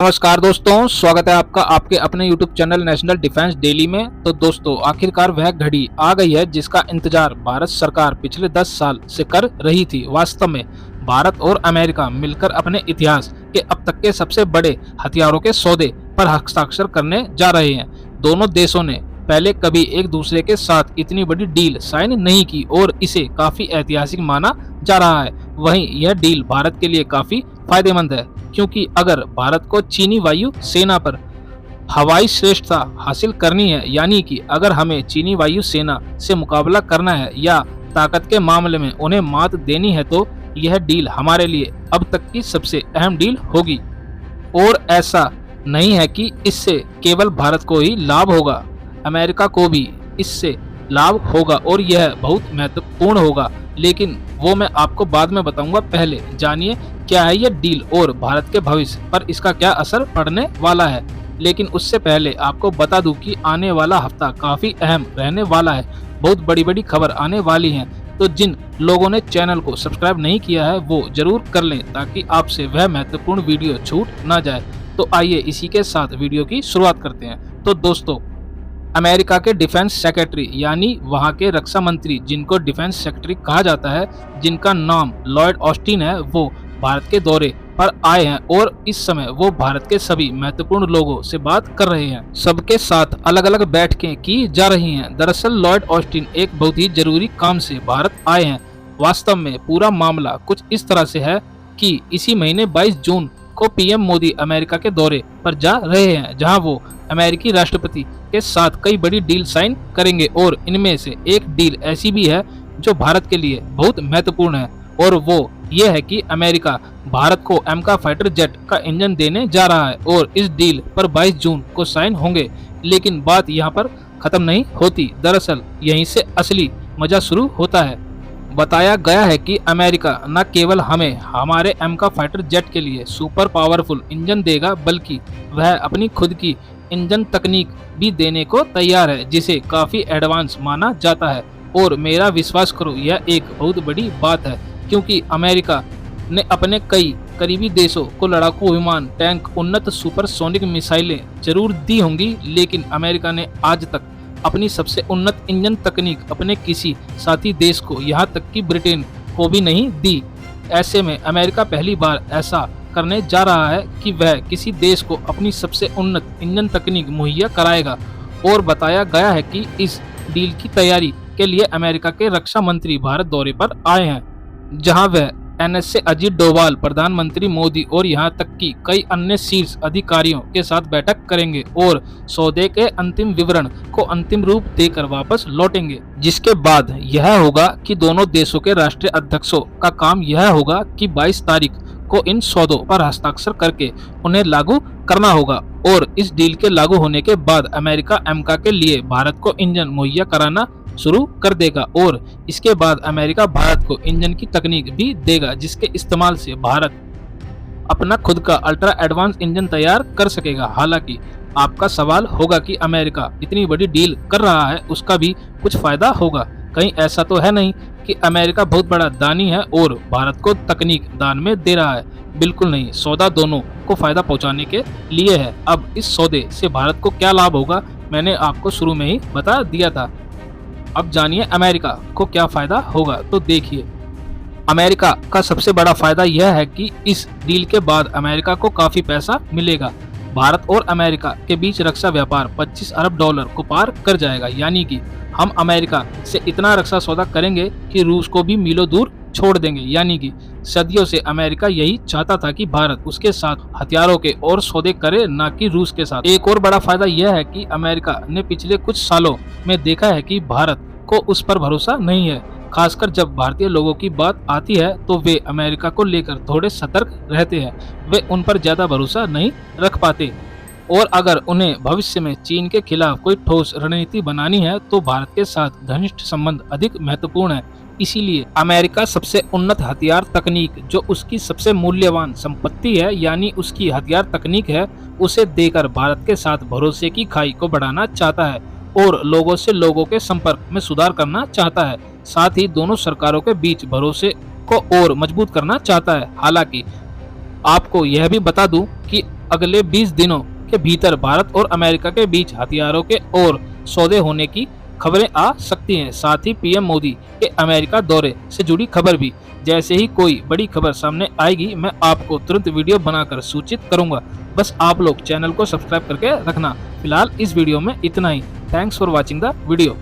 नमस्कार दोस्तों, स्वागत है आपका आपके अपने YouTube channel national defence daily में। तो दोस्तों, आखिरकार वह घड़ी आ गई है जिसका इंतजार भारत सरकार पिछले 10 साल से कर रही थी। वास्तव में भारत और अमेरिका मिलकर अपने इतिहास के अब तक के सबसे बड़े हथियारों के सौदे पर हस्ताक्षर करने जा रहे हैं। दोनों देशों ने पहले कभी एक दूसरे के साथ इतनी बड़ी डील साइन नहीं की और इसे काफी ऐतिहासिक माना जा रहा है। वहीं यह डील भारत के लिए काफी फायदेमंद है, क्योंकि अगर भारत को चीनी वायु सेना पर हवाई श्रेष्ठता हासिल करनी है, यानी कि अगर हमें चीनी वायु सेना से मुकाबला करना है या ताकत के मामले में उन्हें मात देनी है, तो यह डील हमारे लिए अब तक की सबसे अहम डील होगी। और ऐसा नहीं है कि इससे केवल भारत को ही लाभ होगा, अमेरिका को भी इससे लाभ होगा और यह बहुत महत्वपूर्ण होगा, लेकिन वो मैं आपको बाद में बताऊंगा। पहले जानिए क्या है यह डील और भारत के भविष्य पर इसका क्या असर पड़ने वाला है। लेकिन उससे पहले आपको बता दूं कि आने वाला हफ्ता काफी अहम रहने वाला है। बहुत बड़ी बड़ी खबर आने वाली है, तो जिन लोगों ने चैनल को सब्सक्राइब नहीं किया है वो जरूर कर लें, ताकि आपसे वह महत्वपूर्ण वीडियो छूट ना जाए। तो आइए इसी के साथ वीडियो की शुरुआत करते हैं। तो दोस्तों, अमेरिका के डिफेंस सेक्रेटरी यानी वहां के रक्षा मंत्री, जिनको डिफेंस सेक्रेटरी कहा जाता है, जिनका नाम लॉयड ऑस्टिन है, वो भारत के दौरे पर आए हैं और इस समय वो भारत के सभी महत्वपूर्ण लोगों से बात कर रहे हैं। सबके साथ अलग अलग बैठकें की जा रही हैं। दरअसल लॉयड ऑस्टिन एक बहुत ही जरूरी काम से भारत आए हैं। वास्तव में पूरा मामला कुछ इस तरह से है कि इसी महीने 22 जून को पीएम मोदी अमेरिका के दौरे पर जा रहे हैं, जहां वो अमेरिकी राष्ट्रपति के साथ कई बड़ी डील साइन करेंगे और इनमें से एक डील ऐसी भी है जो भारत के लिए बहुत महत्वपूर्ण है, और वो ये है कि अमेरिका भारत को एमका फाइटर जेट का इंजन देने जा रहा है और इस डील पर 22 जून को साइन होंगे। लेकिन बात यहाँ पर खत्म नहीं होती। दरअसल यहीं से असली मजा शुरू होता है। बताया गया है कि अमेरिका न केवल हमें हमारे एमका फाइटर जेट के लिए सुपर पावरफुल इंजन देगा, बल्कि वह अपनी खुद की इंजन तकनीक भी देने को तैयार है, जिसे काफी एडवांस माना जाता है। और मेरा विश्वास करो, यह एक बहुत बड़ी बात है, क्योंकि अमेरिका ने अपने कई करीबी देशों को लड़ाकू विमान, टैंक, उन्नत सुपरसोनिक मिसाइलें जरूर दी होंगी, लेकिन अमेरिका ने आज तक अपनी सबसे उन्नत इंजन तकनीक अपने किसी साथी देश को, यहाँ तक कि ब्रिटेन को भी नहीं दी। ऐसे में अमेरिका पहली बार ऐसा करने जा रहा है कि वह किसी देश को अपनी सबसे उन्नत इंजन तकनीक मुहैया कराएगा। और बताया गया है कि इस डील की तैयारी के लिए अमेरिका के रक्षा मंत्री भारत दौरे पर आए हैं, जहां वह एनएसए अजीत डोभाल, प्रधानमंत्री मोदी और यहां तक कि कई अन्य शीर्ष अधिकारियों के साथ बैठक करेंगे और सौदे के अंतिम विवरण को अंतिम रूप देकर वापस लौटेंगे। जिसके बाद यह होगा कि दोनों देशों के राष्ट्रीय अध्यक्षों का काम यह होगा कि 22 तारीख को इन सौदों पर हस्ताक्षर करके उन्हें लागू करना होगा। और इस डील के लागू होने के बाद अमेरिका एमका के लिए भारत को इंजन मुहैया कराना शुरू कर देगा, और इसके बाद अमेरिका भारत को इंजन की तकनीक भी देगा, जिसके इस्तेमाल से भारत अपना खुद का अल्ट्रा एडवांस इंजन तैयार कर सकेगा। हालांकि आपका सवाल होगा कि अमेरिका इतनी बड़ी डील कर रहा है, उसका भी कुछ फायदा होगा? कहीं ऐसा तो है नहीं कि अमेरिका बहुत बड़ा दानी है और भारत को तकनीक दान में दे रहा है। बिल्कुल नहीं, सौदा दोनों को फायदा पहुंचाने के लिए है। अब इस सौदे से भारत को क्या लाभ होगा, मैंने आपको शुरू में ही बता दिया था। अब जानिए अमेरिका को क्या फायदा होगा। तो देखिए, अमेरिका का सबसे बड़ा फायदा यह है कि इस डील के बाद अमेरिका को काफी पैसा मिलेगा। भारत और अमेरिका के बीच रक्षा व्यापार 25 अरब डॉलर को पार कर जाएगा, यानी कि हम अमेरिका से इतना रक्षा सौदा करेंगे कि रूस को भी मीलों दूर छोड़ देंगे। यानी कि सदियों से अमेरिका यही चाहता था कि भारत उसके साथ हथियारों के और सौदे करे, न कि रूस के साथ। एक और बड़ा फायदा यह है कि अमेरिका ने पिछले कुछ सालों में देखा है कि भारत को उस पर भरोसा नहीं है। खासकर जब भारतीय लोगों की बात आती है तो वे अमेरिका को लेकर थोड़े सतर्क रहते हैं। वे उन पर ज्यादा भरोसा नहीं रख पाते, और अगर उन्हें भविष्य में चीन के खिलाफ कोई ठोस रणनीति बनानी है तो भारत के साथ घनिष्ठ संबंध अधिक महत्वपूर्ण है। इसीलिए अमेरिका सबसे उन्नत हथियार तकनीक, जो उसकी सबसे मूल्यवान संपत्ति है, यानी उसकी हथियार तकनीक है, उसे देकर भारत के साथ भरोसे की खाई को बढ़ाना चाहता है और लोगों से लोगों के संपर्क में सुधार करना चाहता है। साथ ही दोनों सरकारों के बीच भरोसे को और मजबूत करना चाहता है। हालांकि आपको यह भी बता दूं कि अगले 20 दिनों के भीतर भारत और अमेरिका के बीच हथियारों के और सौदे होने की खबरें आ सकती हैं। साथ ही पीएम मोदी के अमेरिका दौरे से जुड़ी खबर भी। जैसे ही कोई बड़ी खबर सामने आएगी मैं आपको तुरंत वीडियो बनाकर सूचित करूंगा। बस आप लोग चैनल को सब्सक्राइब करके रखना। फिलहाल इस वीडियो में इतना ही। Thanks for watching the video.